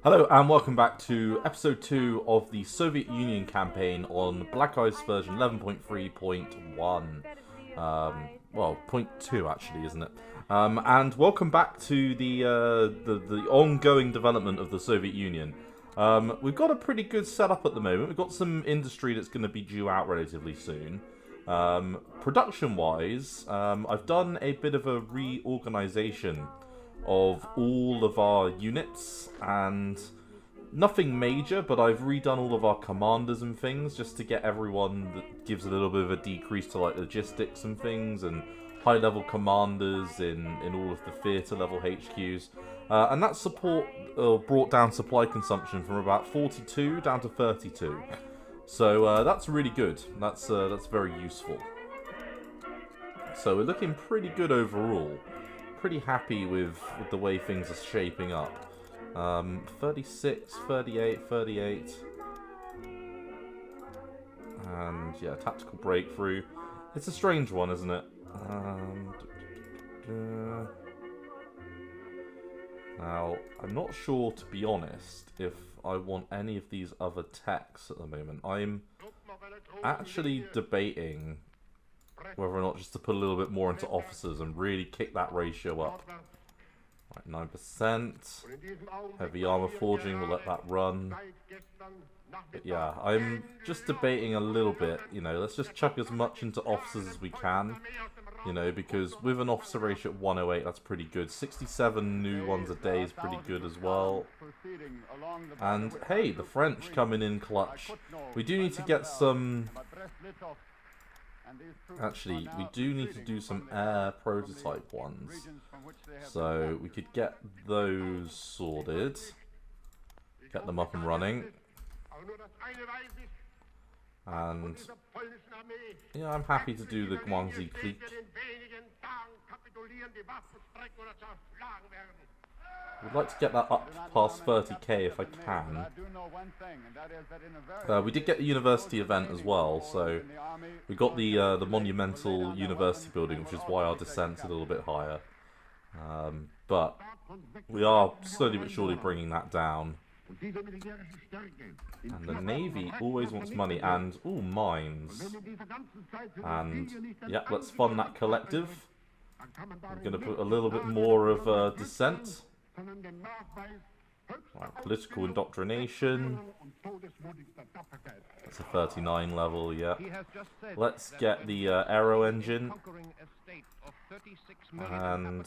Hello and welcome back to episode 2 of the Soviet Union campaign on Black Ice version 11.3.1. Well, point 2 actually, isn't it? And welcome back to the ongoing development of the Soviet Union. We've got a pretty good setup at the moment. We've got some industry that's going to be due out relatively soon. Production-wise, I've done a bit of a reorganization of all of our units, and nothing major, but I've redone all of our commanders and things just to get everyone that gives a little bit of a decrease to like logistics and things, and high level commanders in all of the theatre level HQs, and that support brought down supply consumption from about 42 down to 32. So that's really good. That's very useful. So we're looking pretty good overall. Pretty happy with the way things are shaping up. 36, 38, 38. And yeah, tactical breakthrough. It's a strange one, isn't it? Now, I'm not sure, to be honest, if I want any of these other techs at the moment. I'm actually debating whether or not just to put a little bit more into officers and really kick that ratio up. Right, 9%. Heavy armor forging, we'll let that run. But yeah, I'm just debating a little bit, let's just chuck as much into officers as we can. Because with an officer ratio at 108, that's pretty good. 67 new ones a day is pretty good as well. And hey, the French coming in clutch. We do need to get some... Actually, we do need to do some air prototype ones. So we could get those sorted. Get them up and running. And yeah, I'm happy to do the Guangxi clique. We'd like to get that up past 30k if I can. We did get the university event as well, so we got the monumental university building, which is why our descent's a little bit higher. But we are slowly but surely bringing that down. And the Navy always wants money, and mines. And yeah, let's fund that collective. I'm going to put a little bit more of dissent. Right, political indoctrination. That's a 39 level, yeah. Let's get the aero engine. And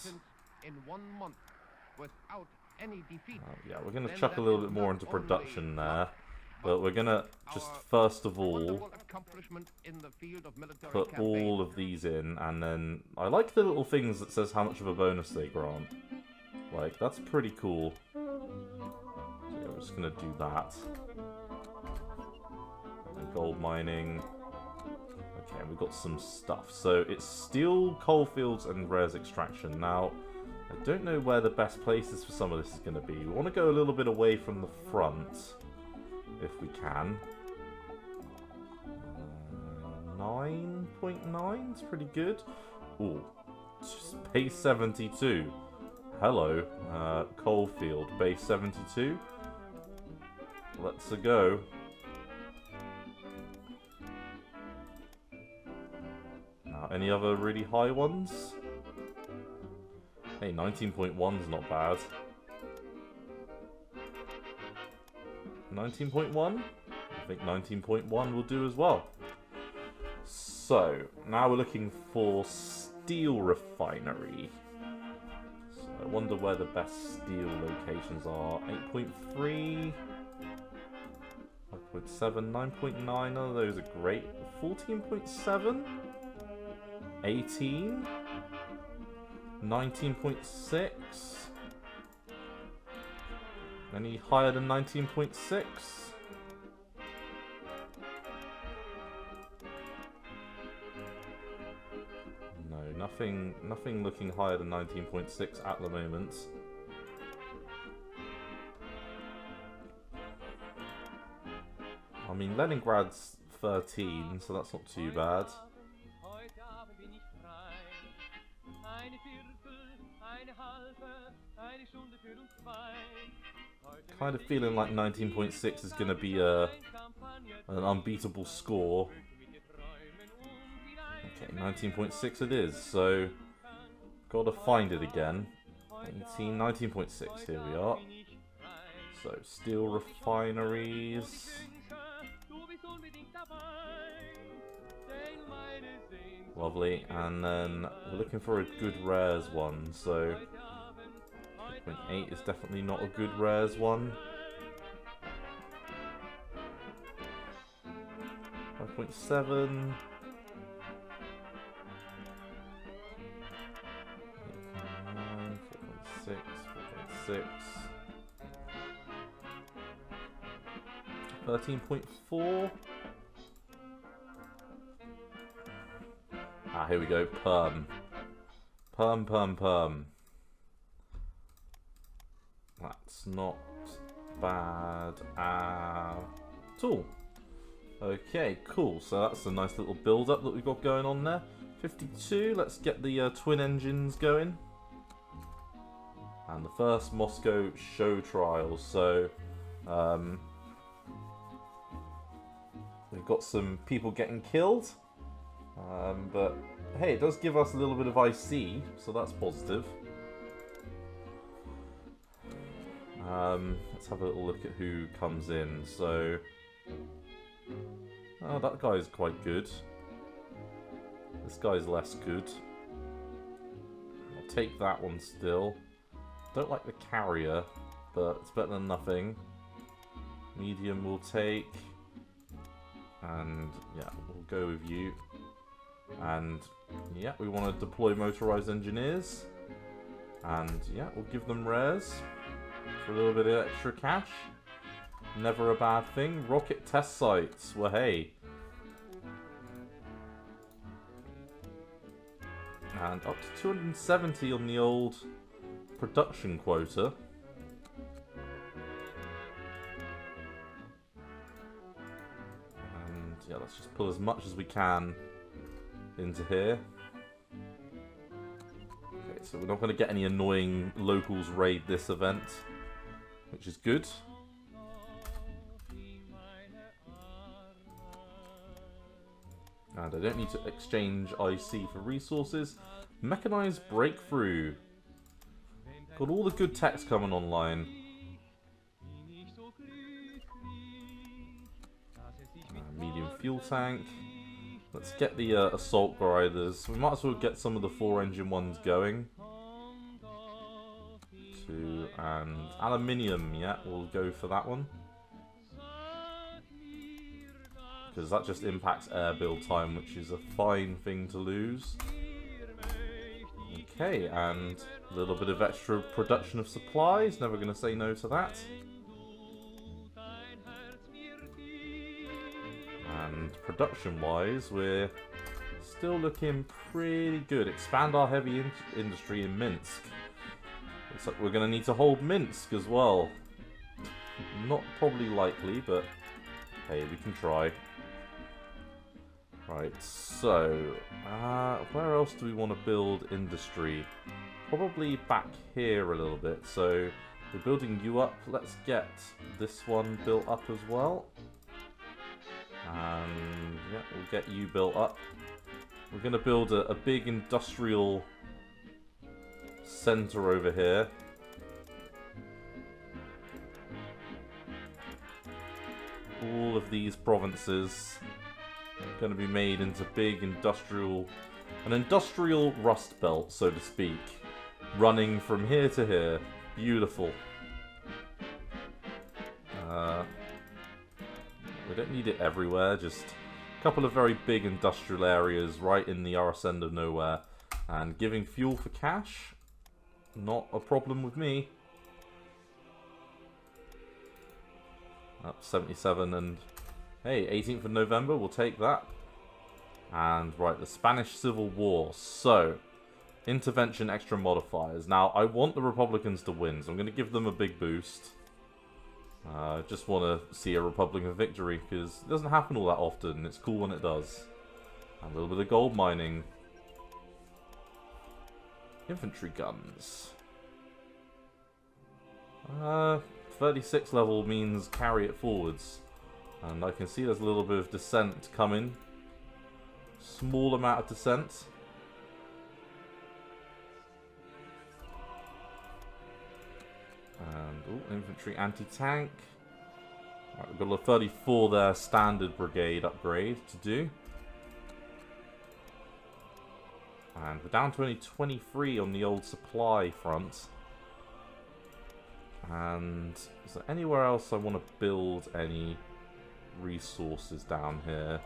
yeah, we're going to chuck a little bit more into production there. But we're going to just first of all put all of these in, and then I like the little things that says how much of a bonus they grant. Like, that's pretty cool. So yeah, we're just going to do that. And gold mining. Okay, we've got some stuff. So it's steel, coal fields, and rares extraction. Now, I don't know where the best places for some of this is going to be. We want to go a little bit away from the front, if we can. 9.9 is pretty good. Ooh, base 72. Hello, Coalfield, base 72. Let's go. Now, any other really high ones? Hey, 19.1's not bad. 19.1? I think 19.1 will do as well. So, now we're looking for steel refinery. I wonder where the best steel locations are. 8.3, 5.7, 9.9, none of those are great. 14.7, 18, 19.6. Any higher than 19.6? Nothing looking higher than 19.6 at the moment. I mean, Leningrad's 13, so that's not too bad. Kind of feeling like 19.6 is going to be an unbeatable score. Okay, 19.6 it is, so gotta find it again. 19.6, here we are. So, steel refineries. Lovely, and then we're looking for a good rares one, so 2.8 is definitely not a good rares one. 5.7. 4.6. 13.4. Ah, here we go. Perm. Perm. That's not bad at all. Okay, cool. So that's a nice little build-up that we've got going on there. 52. Let's get the twin engines going. And the first Moscow show trials. So, we've got some people getting killed. But hey, it does give us a little bit of IC, so that's positive. Let's have a little look at who comes in. So, oh, that guy's quite good. This guy's less good. I'll take that one still. Don't like the carrier, but it's better than nothing. Medium we'll take. And yeah, we'll go with you. And yeah, we want to deploy motorized engineers. And yeah, we'll give them rares for a little bit of extra cash. Never a bad thing. Rocket test sites. Well, hey. And up to 270 on the old production quota. And yeah, let's just pull as much as we can into here. Okay, so we're not going to get any annoying locals raid this event, which is good. And I don't need to exchange IC for resources. Mechanized breakthrough. Got all the good techs coming online. Medium fuel tank. Let's get the assault gliders. We might as well get some of the 4-engine ones going. 2 and aluminium, yeah, we'll go for that one. Because that just impacts air build time, which is a fine thing to lose. Okay, and a little bit of extra production of supplies. Never going to say no to that. And production-wise, we're still looking pretty good. Expand our heavy industry in Minsk. Looks like we're going to need to hold Minsk as well. Not probably likely, but hey, we can try. Right, so where else do we want to build industry? Probably back here a little bit. So we're building you up. Let's get this one built up as well. And yeah, we'll get you built up. We're going to build a big industrial center over here. All of these provinces are going to be made into big an industrial rust belt, so to speak, running from here to here. Beautiful. We don't need it everywhere, just a couple of very big industrial areas right in the arse end of nowhere. And giving fuel for cash, not a problem with me. Up 77 and hey, 18th of November, we'll take that. And right, the Spanish Civil War. So, intervention extra modifiers. Now, I want the Republicans to win, so I'm going to give them a big boost. Just want to see a Republican victory, because it doesn't happen all that often. It's cool when it does. And a little bit of gold mining. Infantry guns. 36 level means carry it forwards. And I can see there's a little bit of descent coming. Small amount of descent. And, ooh, infantry anti-tank. Right, we've got a 34 there, standard brigade upgrade to do. And we're down to only 23 on the old supply front. And is there anywhere else I want to build any resources down here?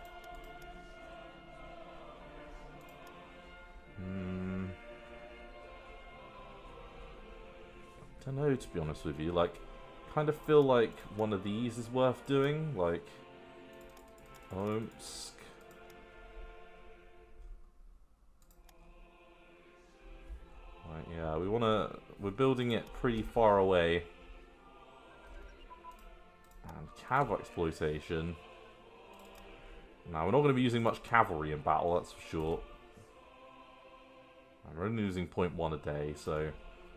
I don't know, to be honest with you. Like, kind of feel like one of these is worth doing. Like, Omsk. Right, yeah, we're building it pretty far away. And cav exploitation. Now, we're not going to be using much cavalry in battle, that's for sure. And we're only losing 0.1 a day, so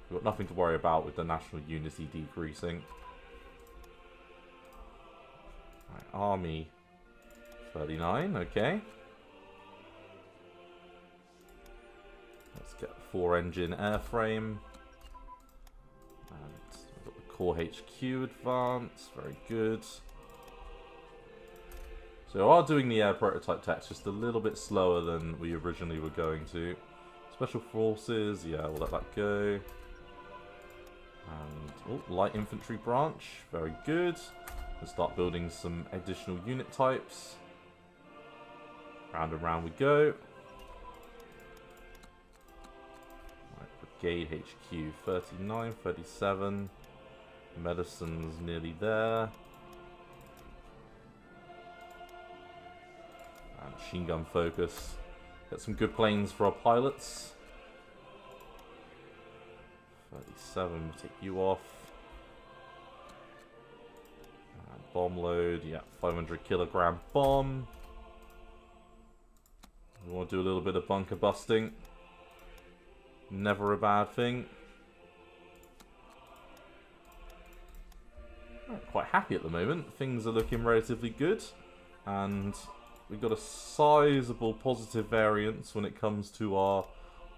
we've got nothing to worry about with the national unity decreasing. Right, army 39, okay. Let's get the 4-engine airframe. And we've got the core HQ advance, very good. So we are doing the air prototype tech just a little bit slower than we originally were going to. Special forces, yeah, we'll let that go. And, oh, light infantry branch, very good. We'll start building some additional unit types. Round and round we go. Brigade HQ 39, 37. Medicine's nearly there. And machine gun focus. Get some good planes for our pilots. 37, we'll take you off. And bomb load, yeah, 500 kilogram bomb. We want to do a little bit of bunker busting. Never a bad thing. Quite happy at the moment. Things are looking relatively good. And we've got a sizable positive variance when it comes to our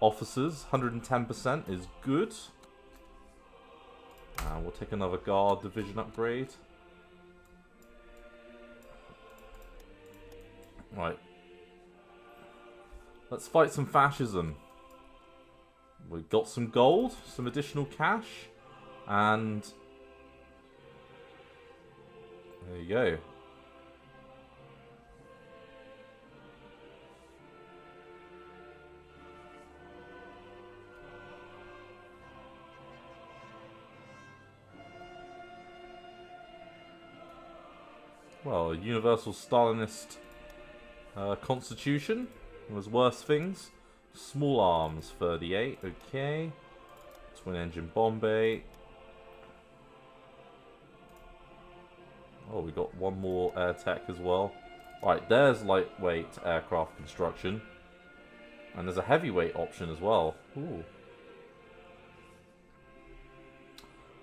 officers. 110% is good. And we'll take another guard division upgrade. Right. Let's fight some fascism. We've got some gold, some additional cash, and there you go. Well, a universal Stalinist constitution was worse things. Small arms, 38, okay. Twin engine bomb bay. Oh, we got one more air tech as well. Right, there's lightweight aircraft construction. And there's a heavyweight option as well. Ooh.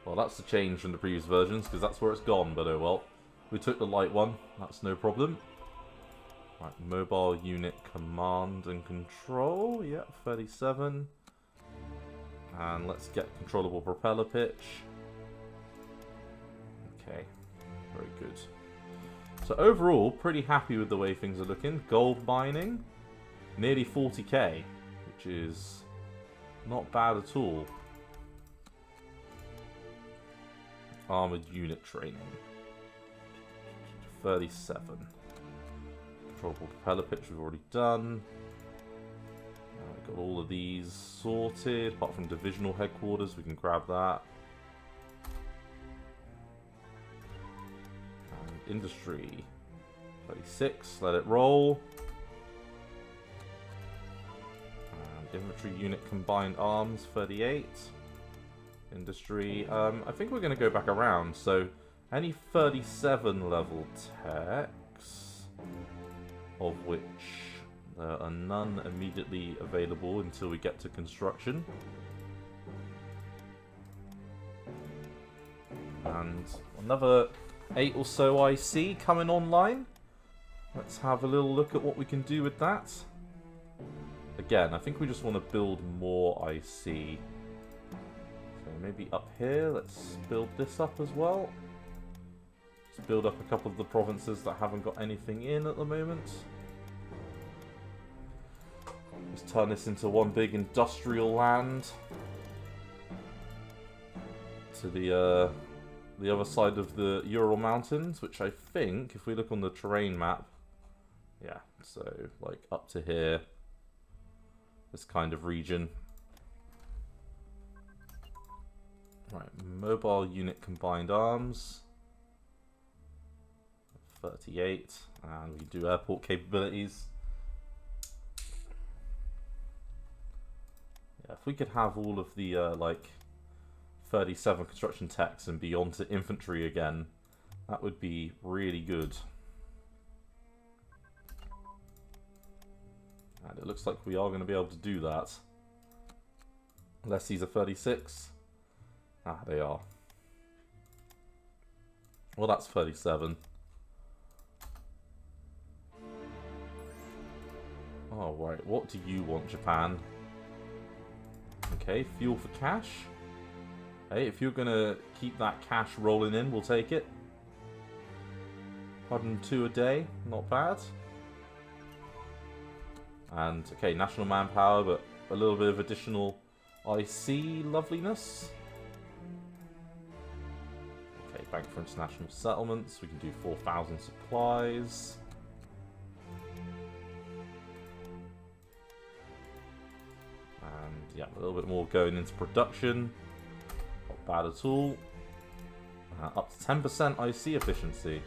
Well, that's a change from the previous versions, because that's where it's gone, but oh well. We took the light one, that's no problem. Right, mobile unit command and control, yep, 37. And let's get controllable propeller pitch. Okay, very good. So overall, pretty happy with the way things are looking. Gold mining, nearly 40k, which is not bad at all. Armored unit training, 37. Controllable propeller pitch we've already done. We've got all of these sorted, apart from divisional headquarters, we can grab that. And industry, 36, let it roll. And infantry unit combined arms, 38. Industry, I think we're going to go back around, so any 37 level techs, of which There are none immediately available until we get to construction. And another 8 or so IC coming online. Let's have a little look at what we can do with that. Again, I think we just want to build more IC. So maybe up here, let's build this up as well. Let's build up a couple of the provinces that haven't got anything in at the moment. Let's turn this into one big industrial land. To the other side of the Ural Mountains, which I think, if we look on the terrain map, yeah, so like up to here, this kind of region. Right, mobile unit combined arms, 38, and we do airport capabilities. Yeah, if we could have all of the like 37 construction techs and be onto infantry again, that would be really good. And it looks like we are going to be able to do that. Unless these are 36. Ah, they are. Well, that's 37. Oh, right. What do you want, Japan? Okay, fuel for cash. Hey, if you're going to keep that cash rolling in, we'll take it. 102 a day, not bad. And, okay, national manpower, but a little bit of additional IC loveliness. Okay, Bank for International Settlements. We can do 4,000 supplies. And, yeah, a little bit more going into production. Not bad at all. Up to 10% IC efficiency.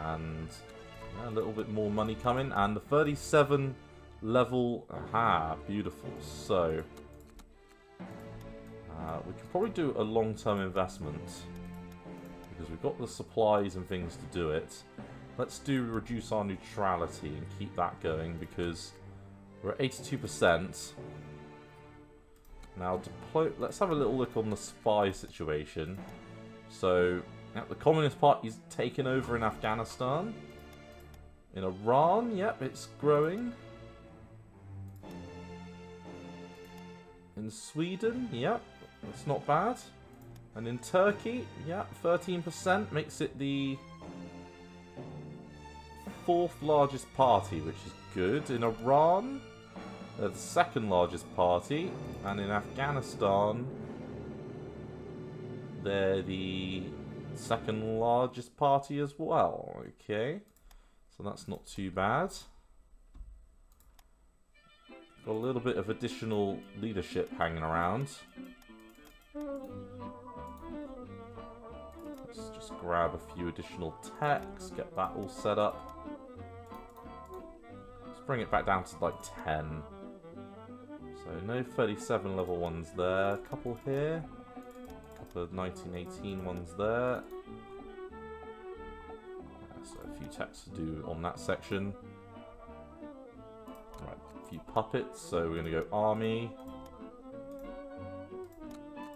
And a little bit more money coming. And the 37 level. Aha, beautiful. So, we could probably do a long-term investment. Because we've got the supplies and things to do it. Let's reduce our neutrality and keep that going. Because we're at 82%. Now, let's have a little look on the spy situation. So, the Communist Party's taken over in Afghanistan. In Iran, yep, it's growing. In Sweden, yep, that's not bad. And in Turkey, yep, 13% makes it the 4th largest party, which is good. In Iran, they're the 2nd largest party. And in Afghanistan, they're the 2nd largest party as well. Okay, so that's not too bad. Got a little bit of additional leadership hanging around. Let's just grab a few additional techs, get that all set up. Let's bring it back down to like 10. So no 37 level ones there. A couple here. A couple of 1918 ones there. So a few techs to do on that section. Right, a few puppets. So we're going to go army.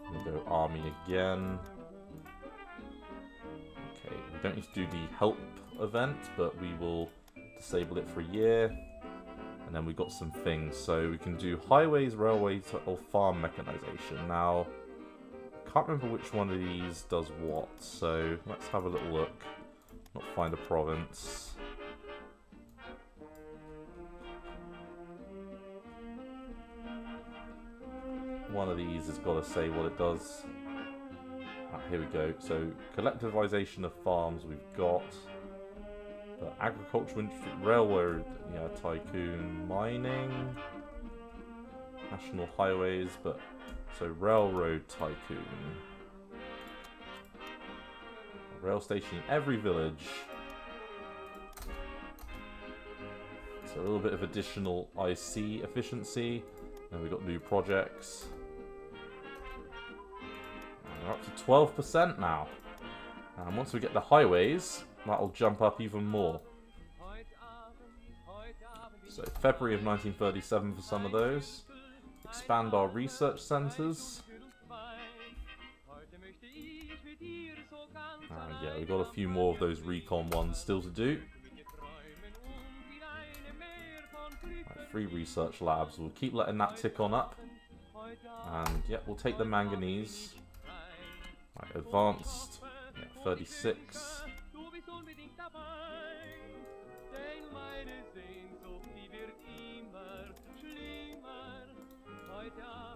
We're going to go army again. Okay, we don't need to do the help event, but we will disable it for a year. And then we've got some things. So we can do highways, railways, or farm mechanization. Now, I can't remember which one of these does what. So let's have a little look. Not find a province. One of these has got to say what it does. Ah, here we go. So collectivization of farms we've got. But agricultural industry, railroad, yeah, tycoon, mining, national highways, but so railroad tycoon. A rail station in every village. So a little bit of additional IC efficiency. And we've got new projects. And we're up to 12% now. And once we get the highways, that'll jump up even more. So February of 1937 for some of those. Expand our research centres. And yeah, we've got a few more of those recon ones still to do. Right, 3 research labs. We'll keep letting that tick on up. And yeah, we'll take the manganese. Right, advanced. Yeah, 36.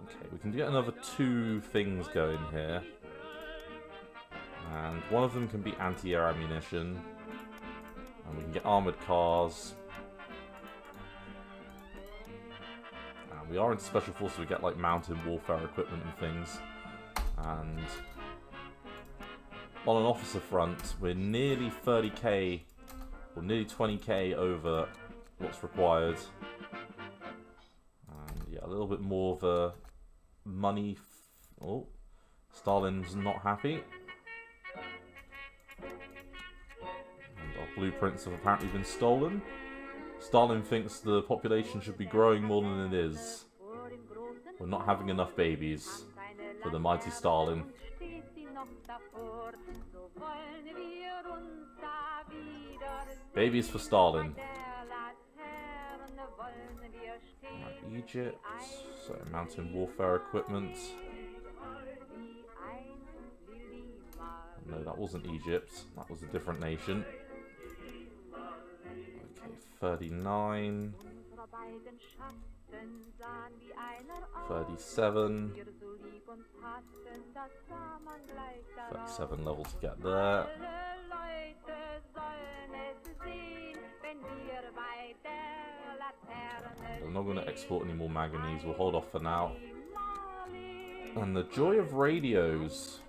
Okay, we can get another 2 things going here. And one of them can be anti-air ammunition. And we can get armoured cars. And we are into special forces, we get like mountain warfare equipment and things. And on an officer front, we're nearly 30k, or nearly 20k over what's required. And yeah, a little bit more of a money. Oh, Stalin's not happy. And our blueprints have apparently been stolen. Stalin thinks the population should be growing more than it is. We're not having enough babies for the mighty Stalin. Babies for Stalin. Right, Egypt. So mountain warfare equipment. No, that wasn't Egypt. That was a different nation. Okay, 39. 37. 37 level to get there. I'm not going to export any more manganese. We'll hold off for now. And the joy of radios.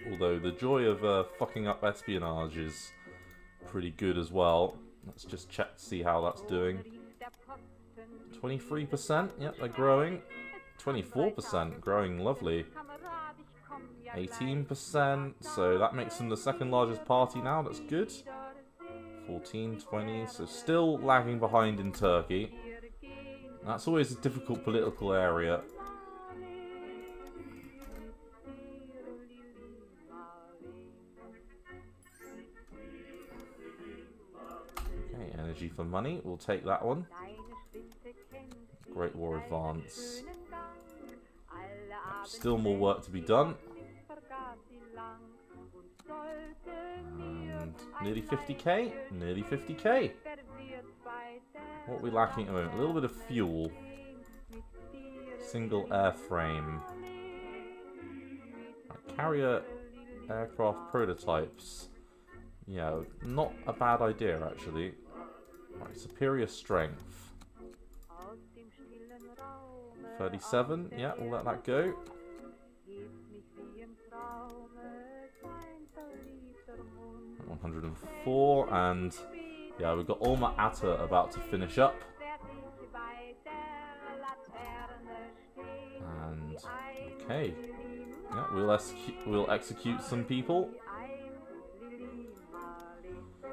Although the joy of fucking up espionage is pretty good as well. Let's just check to see how that's doing. 23%, yep, they're growing. 24%, growing lovely. 18%, so that makes them the second largest party now, that's good. 14, 20, so still lagging behind in Turkey. That's always a difficult political area. Okay, energy for money, we'll take that one. Great War Advance. Still more work to be done. And nearly 50k? Nearly 50k. What are we lacking at the moment? A little bit of fuel. Single airframe. Right, carrier aircraft prototypes. Yeah, not a bad idea actually. Right, superior strength. 37, yeah, we'll let that go. 104, and yeah, we've got Alma Ata about to finish up. And okay, yeah, we'll execute some people.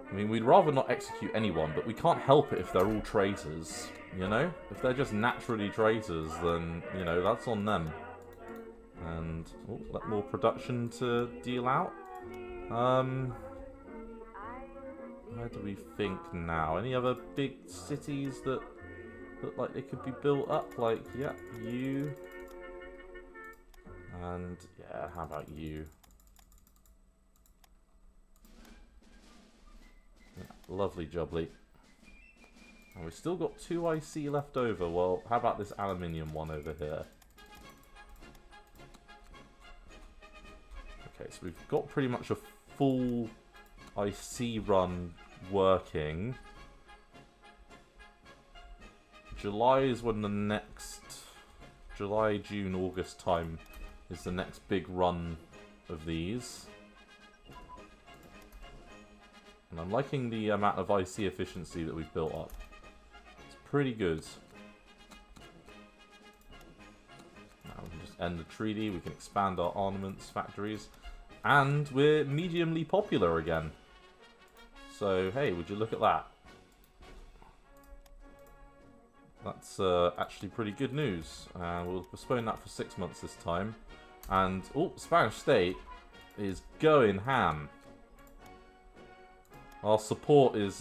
I mean, we'd rather not execute anyone, but we can't help it if they're all traitors, you know? If they're just naturally traitors, then, you know, that's on them. And, oh, let more production to deal out. Where do we think now? Any other big cities that look like they could be built up? Like, yeah, you. And, yeah, how about you? Yeah, lovely jubbly. And we've still got 2 IC left over. Well, how about this aluminium one over here? Okay, so we've got pretty much a full IC run working. July is when the next... July, June, August time is the next big run of these. And I'm liking the amount of IC efficiency that we've built up. It's pretty good. Now we can just end the treaty, we can expand our armaments factories. And we're mediumly popular again. So, hey, would you look at that? That's actually pretty good news. We'll postpone that for 6 months this time. And, oh, Spanish State is going ham. Our support is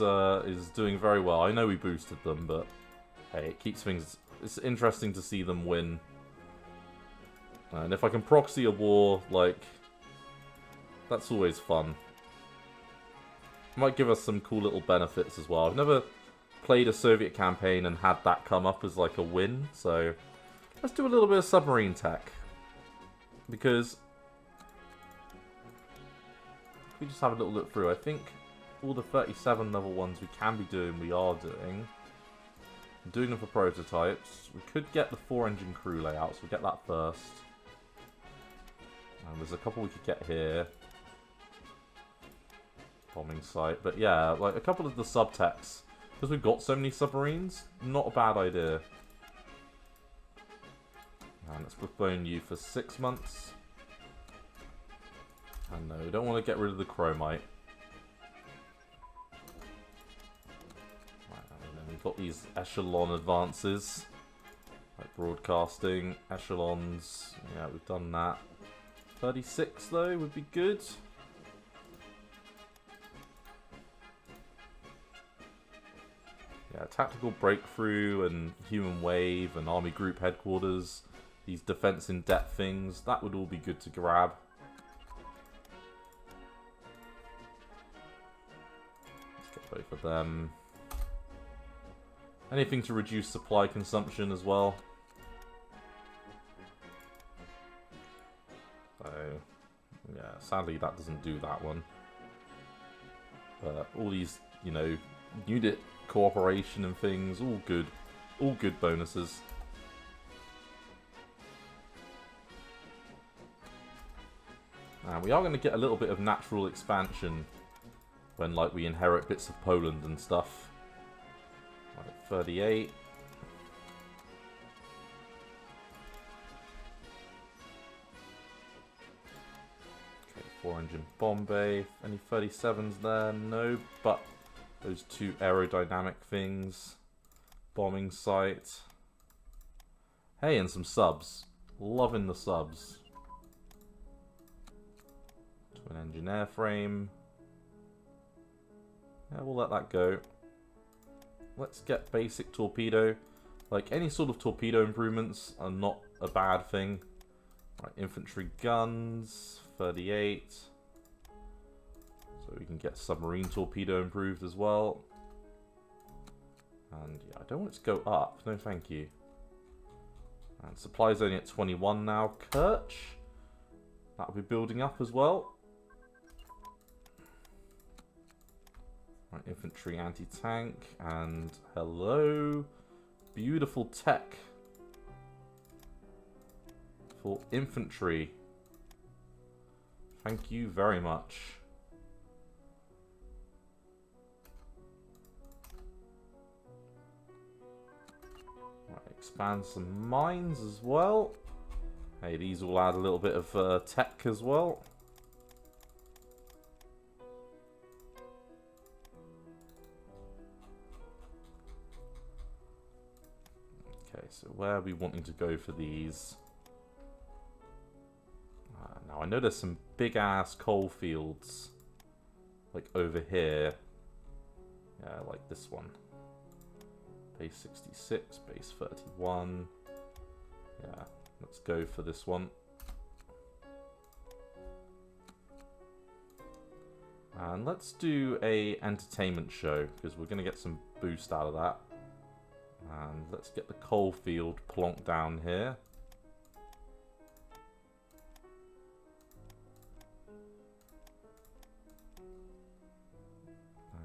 doing very well. I know we boosted them, but hey, it keeps things... It's interesting to see them win. And if I can proxy a war, like... That's always fun. Might give us some cool little benefits as well. I've never played a Soviet campaign and had that come up as like a win, so let's do a little bit of submarine tech. Because if we just have a little look through, I think all the 37 level ones we can be doing, we are doing. I'm doing them for prototypes. We could get the 4-engine crew layout, so we'll get that first. And there's a couple we could get here. Bombing site, but yeah, like a couple of the subtechs, because we've got so many submarines, not a bad idea. And let's postpone you for 6 months. And no, we don't want to get rid of the chromite. Right, and then we've got these echelon advances, like broadcasting, echelons, yeah, we've done that. 36 though would be good. Yeah, tactical breakthrough and human wave and army group headquarters, these defense in depth things, that would all be good to grab. Let's get both of them. Anything to reduce supply consumption as well. So, yeah, sadly that doesn't do that one. But all these, you know, unit cooperation and things, all good bonuses. And we are going to get a little bit of natural expansion when, like, we inherit bits of Poland and stuff. Right, 38. Okay, 4-engine bomb bay. Any 37s there? No, but those two aerodynamic things. Bombing site. Hey, and some subs. Loving the subs. Twin engine airframe. Yeah, we'll let that go. Let's get basic torpedo. Like, any sort of torpedo improvements are not a bad thing. Right, infantry guns. 38. So we can get submarine torpedo improved as well. And yeah, I don't want it to go up. No, thank you. And supply's only at 21 now. Kerch. That'll be building up as well. Right, infantry anti-tank. And hello. Beautiful tech. For infantry. Thank you very much. Expand some mines as well. Hey, these will add a little bit of tech as well. Okay, so where are we wanting to go for these? Now, I know there's some big-ass coal fields, like over here. Yeah, like this one. Base 66, base 31. Yeah, let's go for this one. And let's do a entertainment show, because we're going to get some boost out of that. And let's get the coal field plonked down here.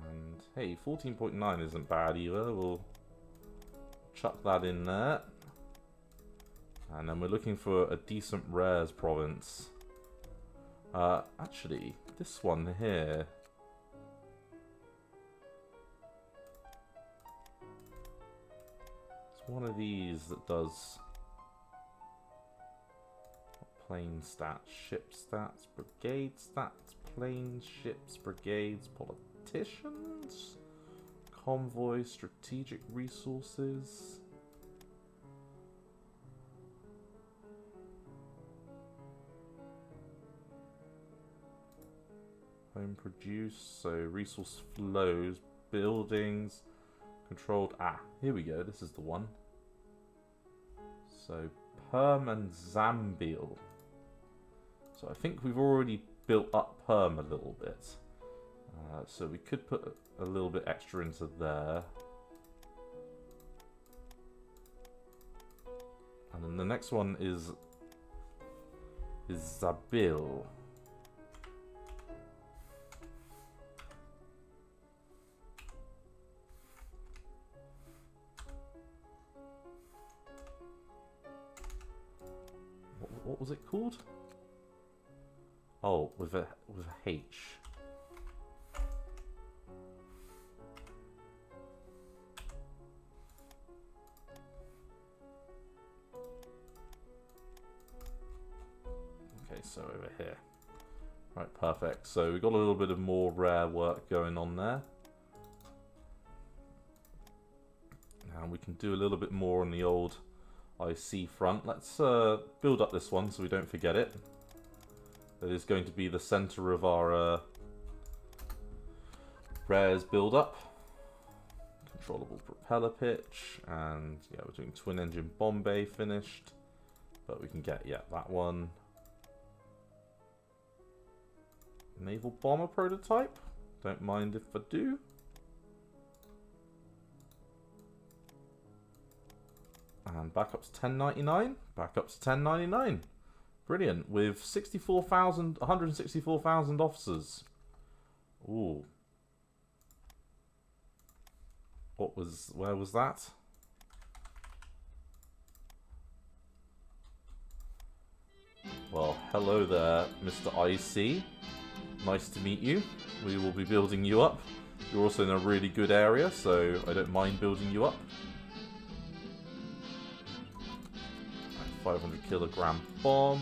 And hey, 14.9 isn't bad either. We'll chuck that in there. And then we're looking for a decent rares province. Actually, this one here. It's one of these that does... What Plane stats, ship stats, brigade stats, planes, ships, brigades, politicians, convoy, strategic resources. Home produce, so resource flows, buildings, controlled. Ah, here we go. This is the one. So Perm and Zambil. So I think we've already built up Perm a little bit. So we could put a little bit extra into there. And then the next one is Zabil. What was it called? Oh, with a H. Okay, so over here. Right, perfect. So we got a little bit of more rare work going on there. And we can do a little bit more on the old IC front. Let's build up this one so we don't forget it. That is going to be the center of our rares build up. Controllable propeller pitch, and yeah, we're doing twin engine bomb bay finished, but we can get, yeah, that one. Naval bomber prototype, don't mind if I do. And backup's 1099. Backup's 1099. Brilliant. With 164,000 officers. Ooh. Where was that? Well, hello there, Mr. IC. Nice to meet you. We will be building you up. You're also in a really good area, so I don't mind building you up. 500 kilogram bomb.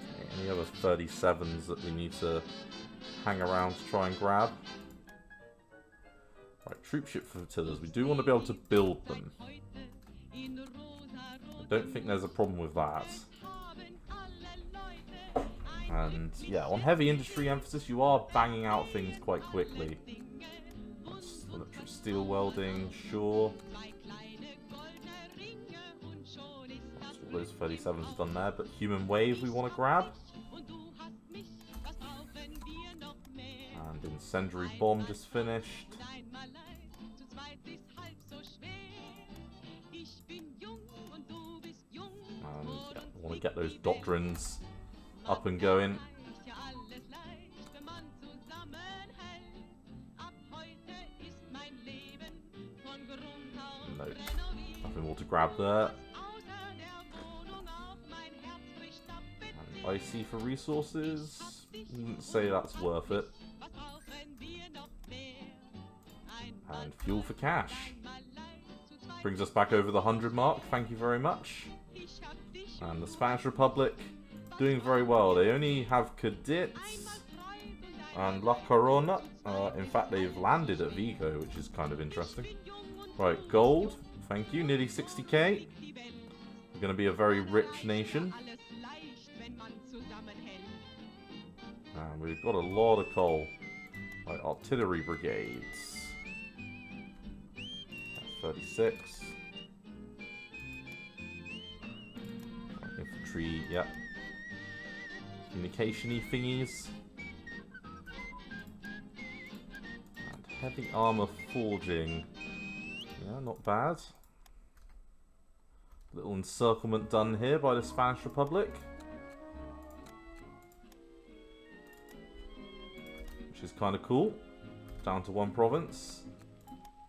Okay, any other 37s that we need to hang around to try and grab? Right, troopship flotillas. We do want to be able to build them. I don't think there's a problem with that. And yeah, on heavy industry emphasis, you are banging out things quite quickly. Electric steel welding, sure. That's all those 37s are done there, but human wave we want to grab. And incendiary bomb just finished. And yeah, I want to get those doctrines up and going. No, nothing more to grab there. And IC for resources. Wouldn't say that's worth it. And fuel for cash. Brings us back over the 100 mark. Thank you very much. And the Spanish Republic doing very well. They only have Cadets and La Corona. In fact, they've landed at Vigo, which is kind of interesting. Right, gold. Thank you. Nearly 60k. We're going to be a very rich nation. And we've got a lot of coal. Right, artillery brigades. 36. Right, infantry, yep. Communication-y thingies. And heavy armor forging. Yeah, not bad. Little encirclement done here by the Spanish Republic. Which is kind of cool. Down to one province.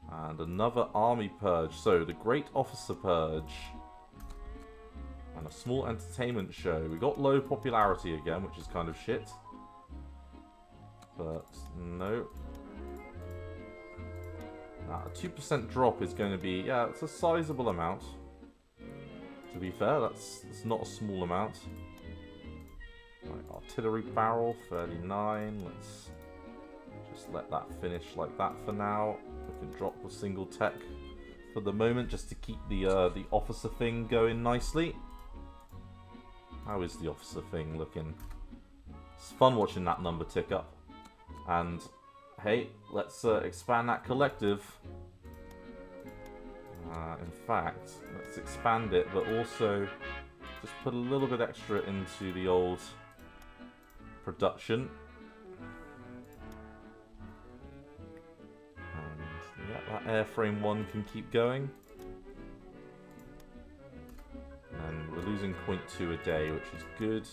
And another army purge. So, the Great Officer Purge. And a small entertainment show. We got low popularity again, which is kind of shit. But, no. A 2% drop is going to be, yeah, it's a sizable amount. To be fair, that's not a small amount. Right, artillery barrel, 39. Let's just let that finish like that for now. We can drop a single tech for the moment just to keep the officer thing going nicely. How is the officer thing looking? It's fun watching that number tick up. And hey, let's expand that collective. In fact, let's expand it, but also just put a little bit extra into the old production. And yeah, that airframe one can keep going. And we're losing 0.2 a day, which is good.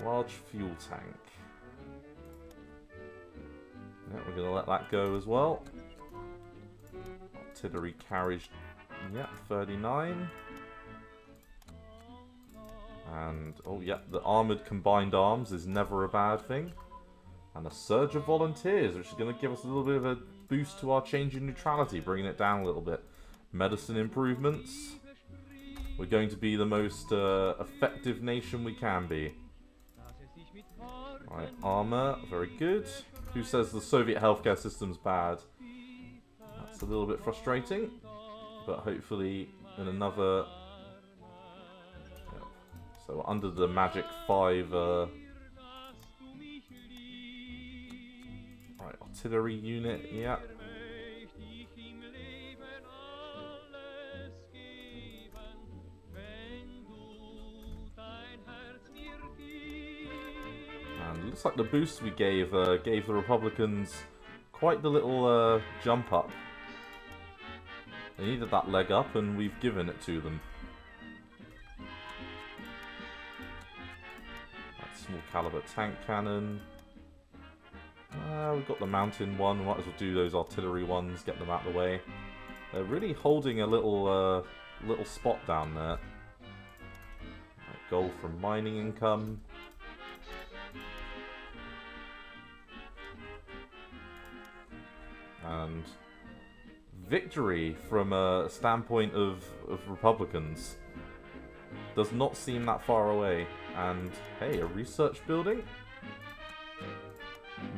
Large fuel tank. Yeah, we're going to let that go as well. Artillery carriage, yeah, 39. And, oh yeah, the armoured combined arms is never a bad thing. And a surge of volunteers, which is going to give us a little bit of a boost to our change in neutrality, bringing it down a little bit. Medicine improvements. We're going to be the most effective nation we can be. Right, armour, very good. Who says the Soviet healthcare system's bad? That's a little bit frustrating, but hopefully in another... So under the magic 5... Right, artillery unit, yeah. And it looks like the boost we gave the Republicans quite the little jump up. They needed that leg up, and we've given it to them. That small caliber tank cannon. We've got the mountain one. Might as well do those artillery ones. Get them out of the way. They're really holding a little spot down there. Right, gold from mining income. And victory from a standpoint of Republicans does not seem that far away. And hey, a research building?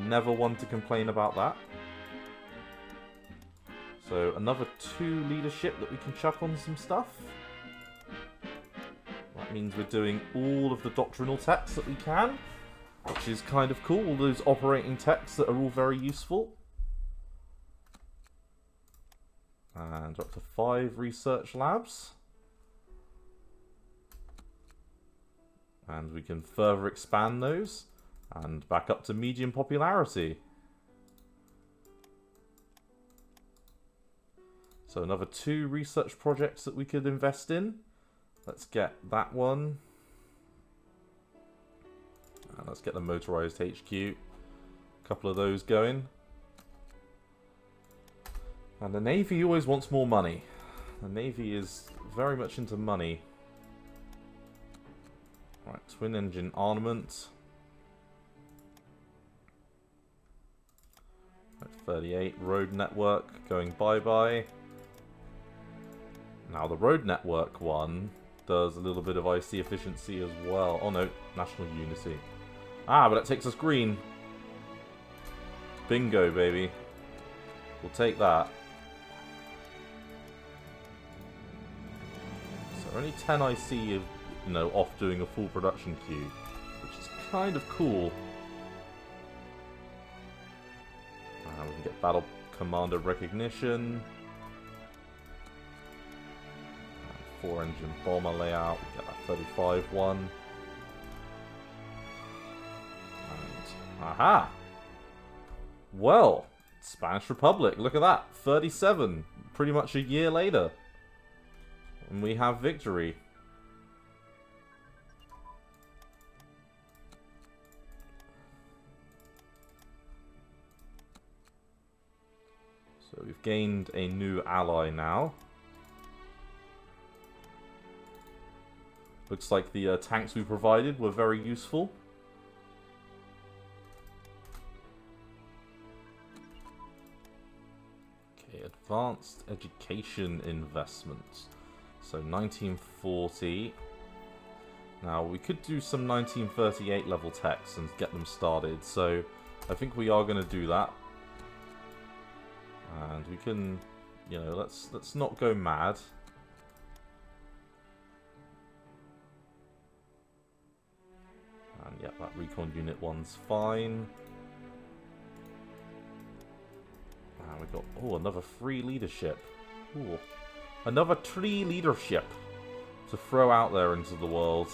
Never one to complain about that. So another 2 leadership that we can chuck on some stuff. That means we're doing all of the doctrinal techs that we can, which is kind of cool. All those operating techs that are all very useful. And up to 5 research labs. And we can further expand those. And back up to medium popularity. So another 2 research projects that we could invest in. Let's get that one. And let's get the motorized HQ. A couple of those going. And the Navy always wants more money. The Navy is very much into money. Right, twin engine armament. Right, 38, road network going bye-bye. Now the road network one does a little bit of IC efficiency as well. Oh no, national unity. Ah, but it takes us green. Bingo, baby. We'll take that. Only 10 IC, you know, off doing a full production queue, which is kind of cool. We can get battle commander recognition. 4-engine bomber layout. We get that 35 one. And aha! Well, Spanish Republic. Look at that, 37. Pretty much a year later. And we have victory. So we've gained a new ally now. Looks like the tanks we provided were very useful. Okay, Advanced education investment. So 1940. Now we could do some 1938 level techs and get them started. So I think we are going to do that. And we can, you know, let's not go mad. And yeah, that recon unit one's fine. And we got, oh, another free leadership. Ooh, another tree leadership to throw out there into the world.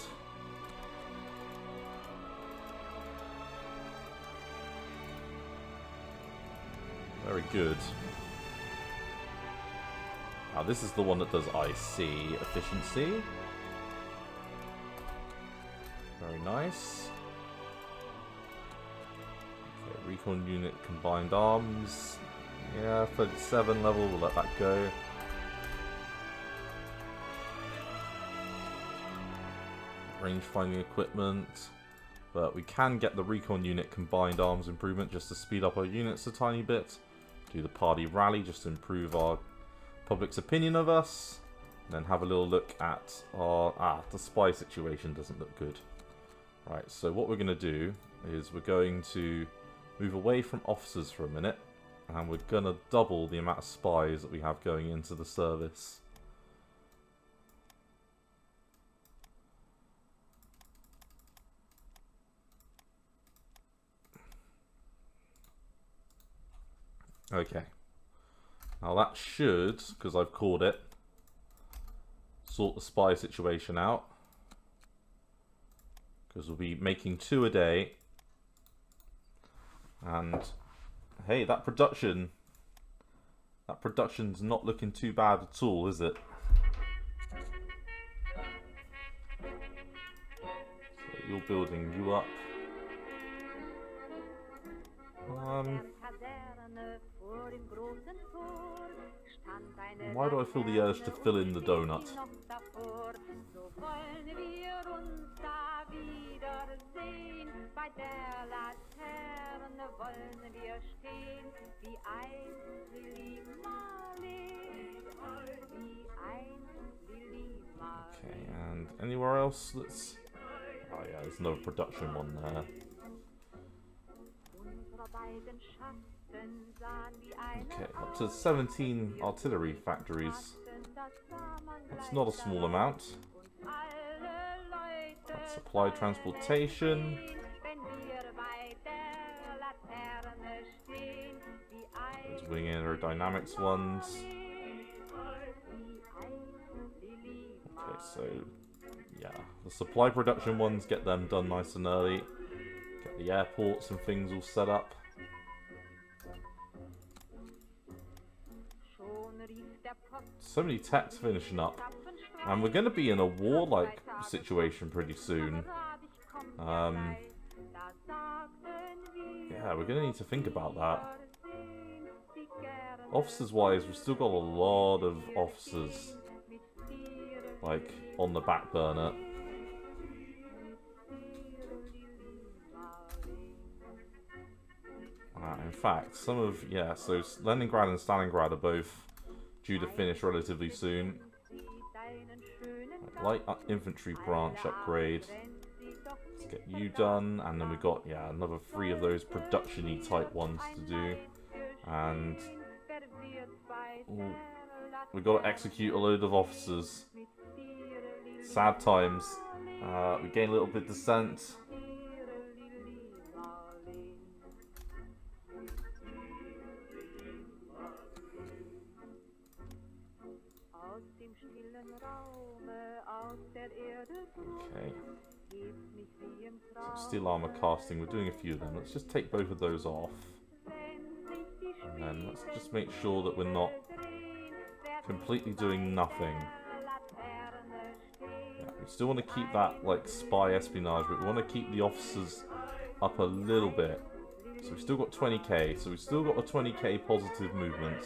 Very good. Now this is the one that does IC efficiency. Very nice. Okay, recon unit combined arms. Yeah, 37 level, we'll let that go. Range finding equipment. But we can get the recon unit combined arms improvement just to speed up our units a tiny bit. Do the party rally just to improve our public's opinion of us. And then have a little look at our... the spy situation doesn't look good. Right, so what we're going to do is we're going to move away from officers for a minute. And we're going to double the amount of spies that we have going into the service. Okay. Now that should, because I've called it, sort the spy situation out. Because we'll be making 2 a day. And hey, that production's not looking too bad at all, is it? So you're building you up. Why do I feel the urge to fill in the donut? Okay, and anywhere else that's... Oh yeah, there's another production one there. Okay, up to 17 artillery factories. That's not a small amount. That's supply transportation. Those wing aerodynamics ones. Okay, so yeah, the supply production ones, get them done nice and early. Get the airports and things all set up. So many techs finishing up. And we're going to be in a warlike situation pretty soon. Yeah, we're going to need to think about that. Officers-wise, we've still got a lot of officers, like, on the back burner. In fact, some of... Yeah, so Leningrad and Stalingrad are both due to finish relatively soon. Light infantry branch upgrade. Let's get you done. And then we've got, yeah, another 3 of those production-y type ones to do. And... Ooh, we've got to execute a load of officers. Sad times. We gain a little bit of dissent. Okay. So steel armor casting, we're doing a few of them. Let's just take both of those off. And then let's just make sure that we're not completely doing nothing. Yeah, we still want to keep that, like, spy espionage, but we want to keep the officers up a little bit. So we've still got 20k, so we've still got a 20k positive movement.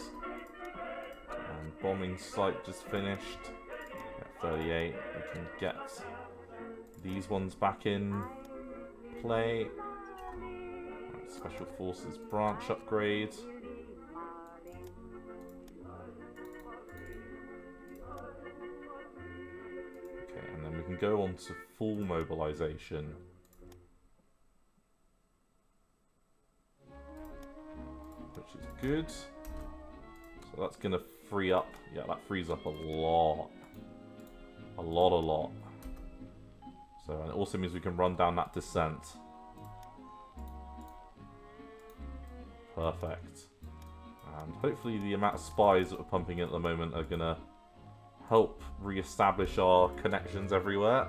And bombing site just finished. At 38, we can get these ones back in play. Right, Special Forces branch upgrade. can go on to full mobilization. Which is good. So that's going to free up... Yeah, that frees up a lot. A lot. So, and it also means we can run down that descent. Perfect. And hopefully the amount of spies that we're pumping in at the moment are going to help re-establish our connections everywhere.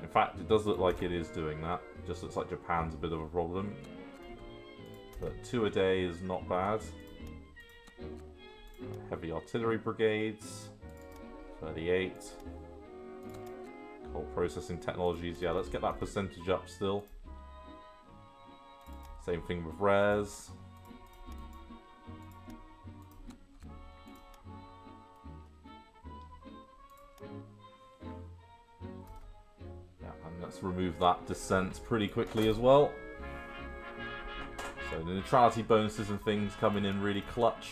In fact, it does look like it is doing that. It just looks like Japan's a bit of a problem. But 2 a day is not bad. Heavy artillery brigades. 38. Coal processing technologies. Yeah, let's get that percentage up still. Same thing with rares. Yeah, and let's remove that descent pretty quickly as well. So the neutrality bonuses and things coming in really clutch.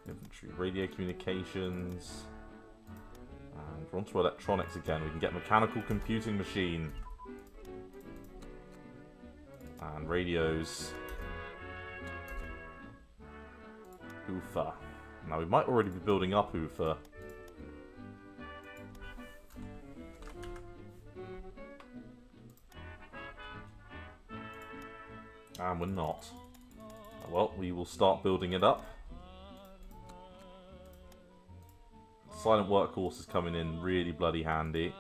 Infantry, radio communications. And we're onto electronics again. We can get mechanical computing machine. And radios. UFA. Now we might already be building up UFA. And we're not. Well, we will start building it up. Silent workhorse is coming in really bloody handy.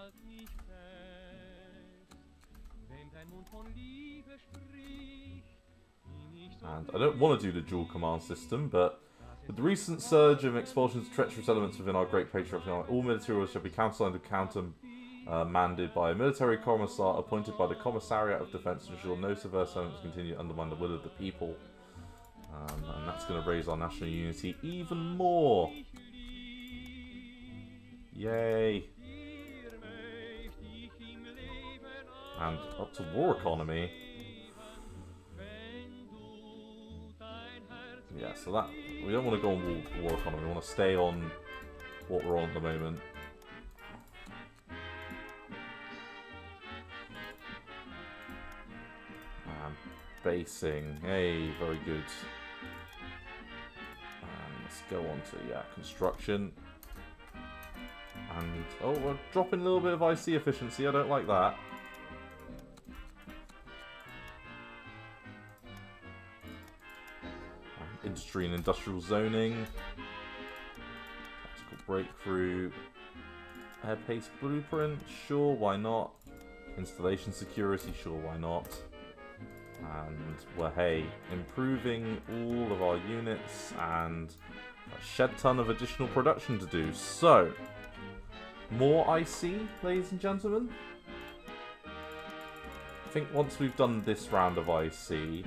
And I don't want to do the dual command system, but with the recent surge of expulsions of treacherous elements within our great patriarch, all military orders shall be countersigned and countermanded by a military commissar appointed by the Commissariat of Defense to ensure no subversive elements continue to undermine the will of the people. And that's going to raise our national unity even more. Yay! And up to war economy. Yeah, so that we don't want to go on war economy. We want to stay on what we're on at the moment. And basing, hey, very good. And let's go on to construction. And oh, we're dropping a little bit of IC efficiency. I don't like that. Industry and industrial zoning. Tactical breakthrough. Air-paced blueprint. Sure, why not? Installation security. Sure, why not? And we're, hey, improving all of our units and a shed ton of additional production to do. So, more IC, ladies and gentlemen. I think once we've done this round of IC,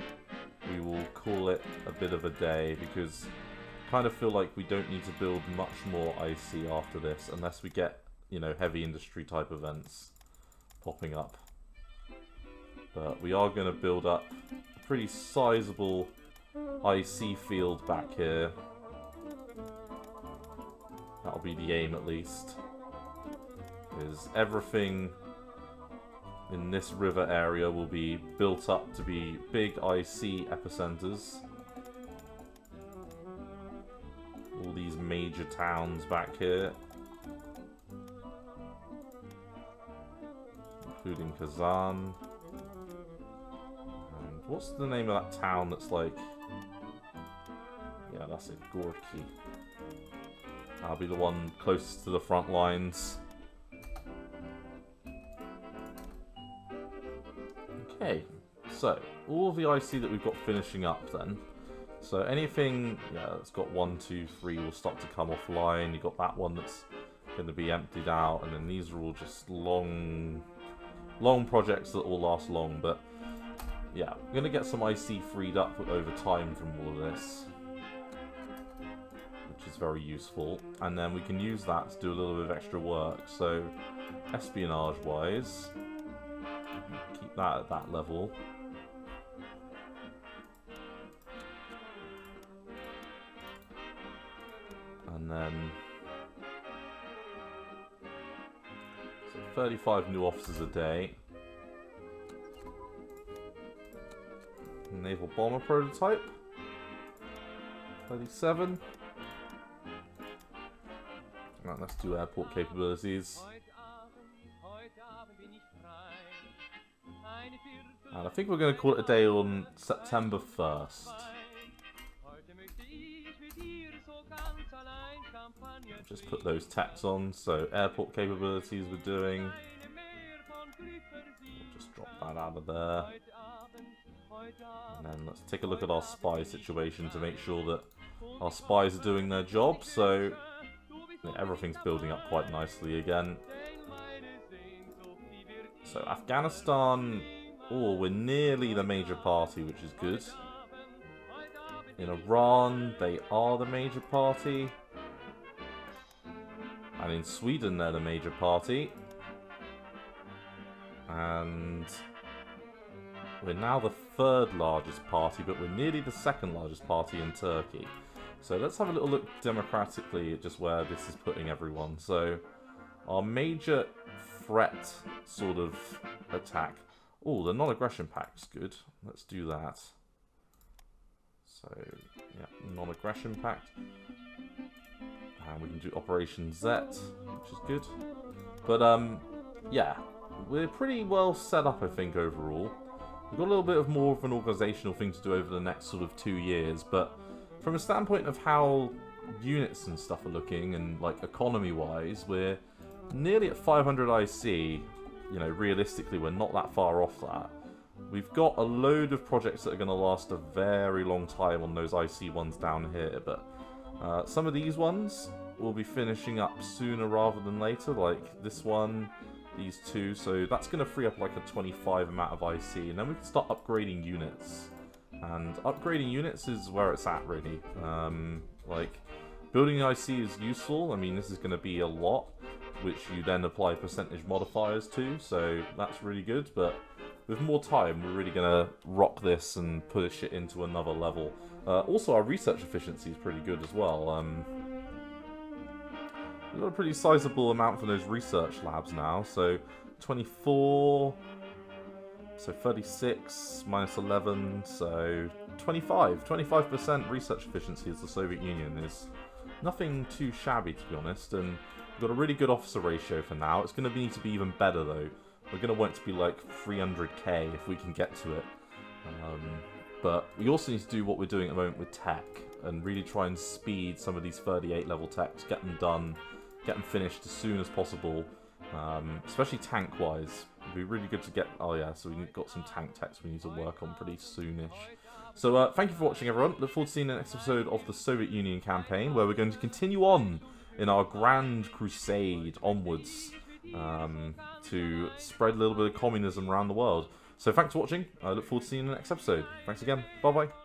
we will call it a bit of a day, because I kind of feel like we don't need to build much more IC after this, unless we get, you know, heavy industry type events popping up. But we are going to build up a pretty sizable IC field back here. That'll be the aim, at least. Is everything in this river area will be built up to be big IC epicenters. All these major towns back here, including Kazan. And what's the name of that town that's like... Yeah, that's it, Gorky. That'll be the one closest to the front lines. Okay, so all of the IC that we've got finishing up then. So anything, yeah, that's got 1, 2, 3 will start to come offline. You've got that one that's going to be emptied out, and then these are all just long projects that will last long. But yeah, we're going to get some IC freed up over time from all of this, which is very useful. And then we can use that to do a little bit of extra work. So espionage-wise, keep that at that level. And then 35 new officers a day. Naval bomber prototype. 37. Right, let's do airport capabilities. And I think we're going to call it a day on September 1st. Just put those tax on, so airport capabilities we're doing. We'll just drop that out of there. And then let's take a look at our spy situation to make sure that our spies are doing their job. So yeah, everything's building up quite nicely again. So Afghanistan, oh, we're nearly the major party, which is good. In Iran, they are the major party. And in Sweden, they're the major party. And we're now the third largest party, but we're nearly the second largest party in Turkey. So let's have a little look democratically at just where this is putting everyone. So our major threat sort of attack. Oh, the non-aggression pack's good. Let's do that. So, yeah, non-aggression pact. And we can do Operation Z, which is good. But, yeah, we're pretty well set up, I think, overall. We've got a little bit of more of an organisational thing to do over the next sort of 2 years, but from a standpoint of how units and stuff are looking, and, like, economy-wise, we're nearly at 500 IC. You know, realistically, we're not that far off that. We've got a load of projects that are going to last a very long time on those IC ones down here, but some of these ones will be finishing up sooner rather than later, like this one, these two, so that's going to free up like a 25 amount of IC, and then we can start upgrading units. And upgrading units is where it's at, really. Like, building IC is useful. I mean, this is going to be a lot, which you then apply percentage modifiers to, so that's really good, but with more time, we're really going to rock this and push it into another level. Also, our research efficiency is pretty good as well. We've got a pretty sizable amount for those research labs now, so 24, so 36, minus 11, so 25% research efficiency as the Soviet Union is nothing too shabby, to be honest, and we've got a really good officer ratio for now. It's going to need to be even better, though. We're going to want it to be like 300k if we can get to it. But we also need to do what we're doing at the moment with tech and really try and speed some of these 38 level techs, get them done, get them finished as soon as possible, especially tank-wise. It'd be really good to get... Oh yeah, so we've got some tank techs we need to work on pretty soonish. So thank you for watching, everyone. Look forward to seeing the next episode of the Soviet Union campaign, where we're going to continue on in our grand crusade onwards to spread a little bit of communism around the world. So thanks for watching. I look forward to seeing you in the next episode. Thanks again. Bye-bye.